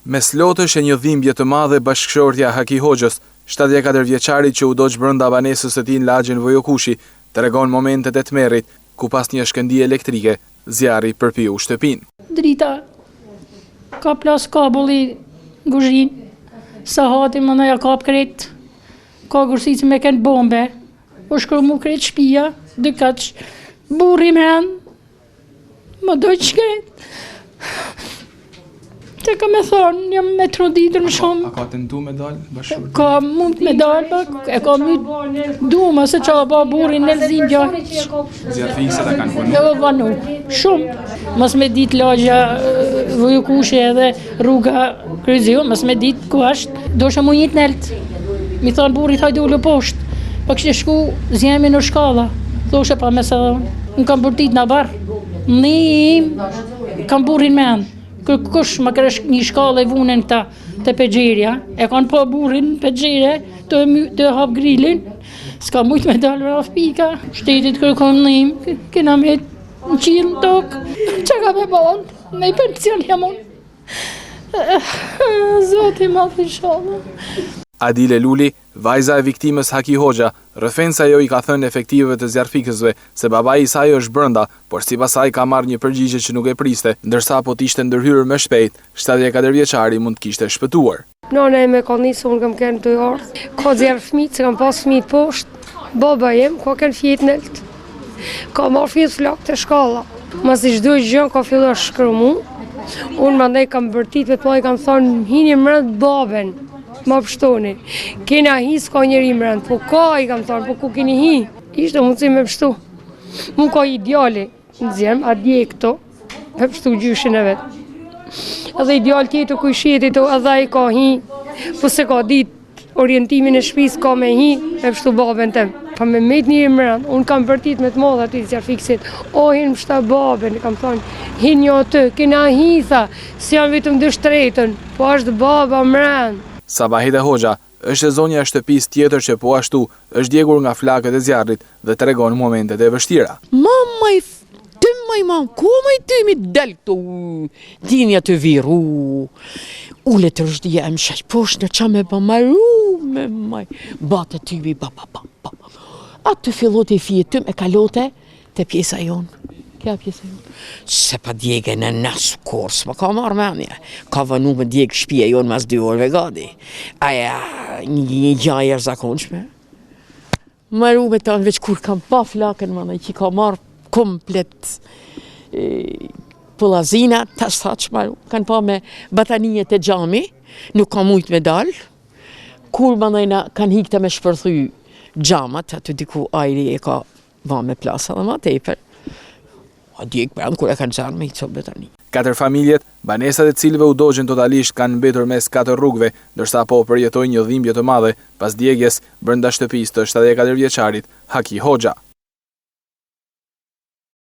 Me slotësh e një dhimbje të madhe bashkëshortja Haki Hoxhës, 74 vjeçari që u doq brenda banesës së tij në lagjen Vojokushi, tregon momentet e tmerrit ku pas një shkëndije elektrike zjarri përpiu shtëpinë. Drita ka plas kabulli guzhin, sa hati më nëja kap kret, ka gërësi me kënë bombe, o shkru mu kret shpia, dy kaq, burri me anë, më dojtë shkret. Te ka me thonë, jam me troditur më shumë. A ka tentu me dalë bashkëshortja? Ka mund me dalë, e ka myt duma se qa ba burin në lëzim gjatë. Zjarfikset a kanë vënu? Jo vënu, shumë. Mas me dit lagja Vojokushi edhe rruga Kryzio, mas me dit ku ashtë, dosha mu njët nelt. Mi thonë burit hajdu ullu poshtë, pa kështë shku zjemi në shkalla. Thoshe pa me se dhe, unë kam bërtit në barë. Një kam burin me anë. Kush më kërësh një shkallë e vunën këta të pegjerja, e kanë po burin pegjerje të hap grillin, s'ka mujt me dalë raf pika, shtetit kërkon njim, kena me në qilë në tokë, që ka me banë, me i pension jam unë. Zoti ma thishallë. Adile Luli, vajza e viktimës Haki Hoxha, rrëfen se ajo i ka thënë efektivëve të zjarfikësve se babai i saj është brenda, por sipas saj ka marrë një përgjigje që nuk e priste, ndërsa po t'ishte ndërhyrë më shpejt, 74 vjeçari mund të kishte shpëtuar. Nona e me ka nisë, unë kam kënë 2 orë, ka zjarë fëmijë, se kam pas fëmijë poshtë, baba jem, ka kënë fjetë nëllët, ka marrë fjetë flak të shkalla, mas i shdoj gjën ka fillu a shkru mu, unë mandej kam bërtit, vetë po i kam thonë, hini mërët baben, ma pështoni, kena hi s'ka njeri mërënd, po ka i kam thonë, po ku keni hi, ishte mundësi me pështu. Mu ka ideali në zjem, a dje këto, me pështu gjyshin e vetë. Edhe ideal tjetër ku i shetit o, edhe i ka hi, po se ka dit orientimin e shpis ka me hi, me pështu babën tem. Pa me met njeri mërënd, unë kam vërtit me të modha të zjarfikësit, o hinë mështa babën, kam thonë, hinë një atë, kena hi, tha, si janë vitëm dë shtretën, po është baba mërënd. Sabahide Hoxha është e zonja e shtëpisë tjetër që po ashtu është djegur nga flakët e zjarrit dhe tregon momentet e vështira. Mamaj, ku maj ty mi del këtu, dinja të viru, ule të rëshdia e më shaq poshtë në qa me ba maru, bate ty mi ba. A të fillot e fije ty me kalote të pjesa jonë. Kja pjesa jonë. Se pa djege në nësë kors, ma ka marrë menja. Ka vënu me djegë shpia jonë mas 2 orëve gadi. Aja, një gjajër zakonshme. Maru me tanë veç kur kam pa flakën, mana, që ka marrë komplet pëllazina, tas thaq maru. Kanë pa me batanijet e gjami, nuk ka mujt me dalë. Kur manajna kanë hikta me shpërthy gjamat, aty diku ajri e ka va me plasa dhe ma tepër. A djekë për anë kur e kanë qanë me i co betani. 4 familjet, banesat e cilëve u dogjen totalisht kanë mbetur mes 4 rrugëve, ndërsa po përjetoj një dhimbje të madhe pas djegjes brenda shtëpisë të 74 vjeçarit Haki Hoxha.